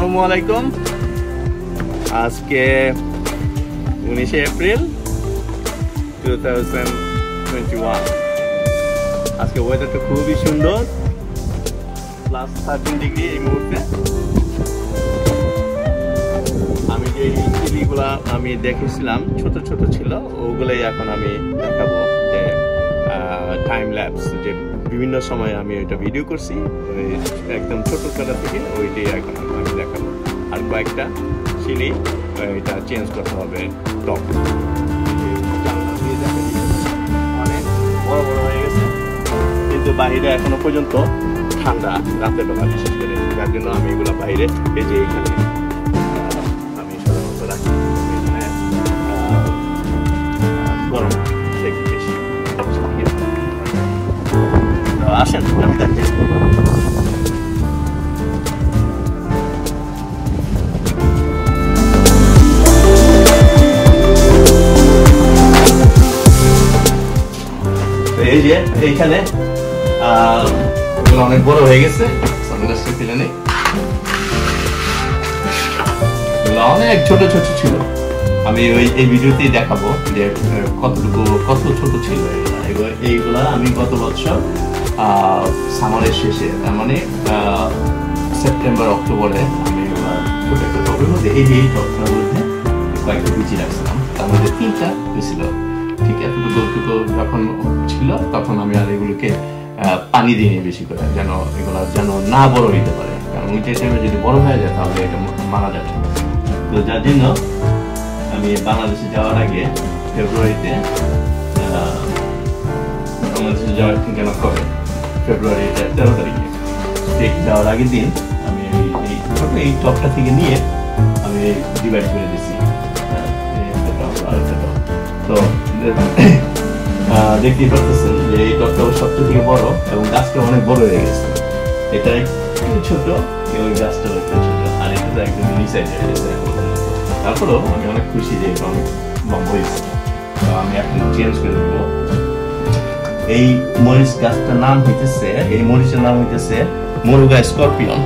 আসসালামু আলাইকুম। আজকে 19 এপ্রিল 2021। আজকে ওয়েদারটা খুবই সুন্দর, +13 ডিগ্রি এই মুহূর্তে। আমি যে চিলিগুলা আমি দেখেছিলাম ছোট ছোট ছিল, ওগুলোই এখন আমি দেখাবো। যে টাইম ল্যাপস, যে বিভিন্ন সময় আমি ওইটা ভিডিও করছি একদম ছোটবেলা থেকে, ওইটাই এখন আমি দেখাবো। আর কয়েকটা চিলি এটা চেঞ্জ করতে হবে, টপ অনেক বড় বড় হয়ে গেছে, কিন্তু বাইরে এখনো পর্যন্ত ঠান্ডা রাতের বেলা, বিশেষ করে যার জন্য আমি এগুলো বাইরে এই যে এইখানে আমি সাধারণত রাখি। গরম দেখি বেশি। আসেন আমি দেখি। এই যে এইখানে অনেক বড় হয়ে গেছে, অনেক ছোট ছোট ছিল। আমি এই ভিডিওতেই দেখাবো যে কত ছোট ছিল এইগুলা। আমি গত বছর সামারের শেষে, তার মানে সেপ্টেম্বর অক্টোবরে আমি ছোট একটা টবের মধ্যে এই টবটার মধ্যে কয়েকটা বিচি রাখছিলাম। তার মধ্যে 3টা হয়েছিল। ঠিক এতটুকু যখন ছিল তখন আমি আর এগুলোকে পানি দিইনি বেশি করে, যেন না বড় হইতে পারে, কারণ ওই টাইমে যদি বড় হয়ে যায় তাহলে এটা মারা যাবে। তো যার জন্য আমি বাংলাদেশে যাওয়ার আগে ফেব্রুয়ারিতে, বাংলাদেশে যাওয়ার কেন কবে ফেব্রুয়ারি 13 তারিখে যাওয়ার আগের দিন আমি এই টপটা থেকে নিয়ে আমি ডিভাইড করে দিচ্ছি। তো দেখতেই পাচ্ছেন যে এই টপটা সবচেয়ে থেকে বড় এবং গাছটা অনেক বড় হয়ে গেছে। এটা একটু ছোট, ওই গাছটা একটু ছোট, আর এটা তো একদম নিচে হয়ে গেছে। তারপরেও আমি অনেক খুশি যে এটা অনেক লম্বা হয়েছে। তো আমি এখন চেঞ্জ করে দেবো। এই মরিচ গাছটার নাম হইতেছে, এই মরিচের নাম হইতেছে মোরুগা স্করপিয়ন।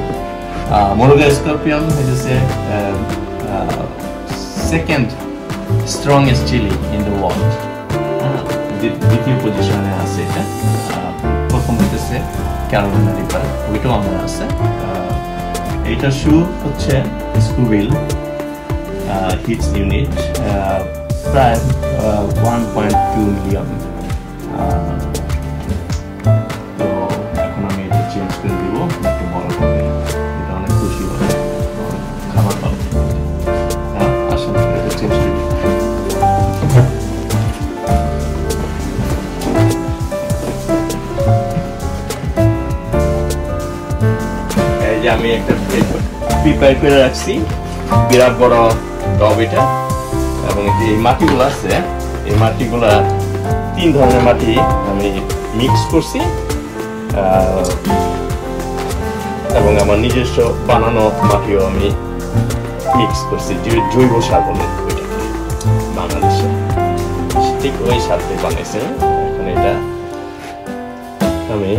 মোরুগা স্করপিয়ন হইতেছে second strongest chilli in the world. দ্বিতীয় পজিশনে আছে এটা। প্রথম হইতেছে ক্যারোলিনা রিপার, ওইটাও আমার আছে। এইটার শু হচ্ছে স্কুভিল হিটস ইউনিট, প্রায় 1.2 মিলিয়ন। তো এখন আমি এটা চেঞ্জ করে দিব, একটু বড় হবে, এটা অনেক খুশি হবে, খাবার পাবে। আসেন এটা চেঞ্জ করে দিব। এই যে আমি একটা প্রিপেয়ার করে রাখছি, বিরাট বড় টব এটা। এবং এই মাটিগুলো আছে, এই মাটিগুলা 3 ধরনের মাটি আমি মিক্স করছি, এবং আমার নিজস্ব বানানো মাটিও আমি মিক্স করছি। জৈব সার বলে ওইটাকে বাংলাদেশে, ঠিক ওই সারটি বানাইছে। এখন এটা আমি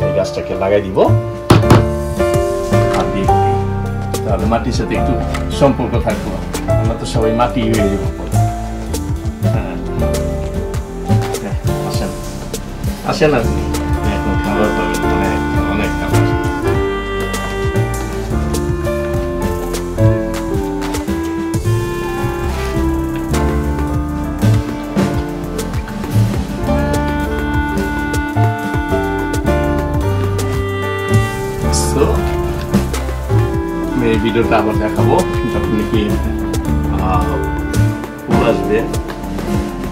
এই গাছটাকে লাগাই দিব, তাহলে মাটির সাথে একটু সম্পর্ক থাকবো। আমরা তো সবাই মাটি হয়ে যাবো। আসেন আপনি, এখন খাবার পাবেন, অনেক খাবার। এই ভিডিওটা আবার দেখাবো যখন নাকি ফুল আসবে।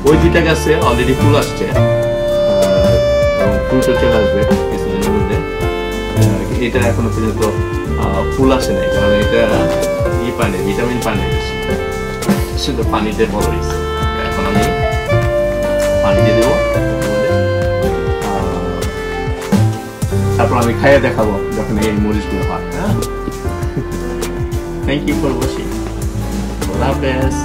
ওই 2টা গাছে অলরেডি ফুল আসছে, ফুলটা চলে আসবে কিছুদিনের মধ্যে। এটা এখনো পর্যন্ত ফুল আসে নাই, কারণ এটা পানি, ভিটামিন পানি শুধু পানিতে বড় হয়েছে। এখন আমি পানি দিয়ে দেবো, তারপর আমি খাইয়ে দেখাবো যখন এই মরিচগুলো হয়। Thank you for watching. Allah Hafiz.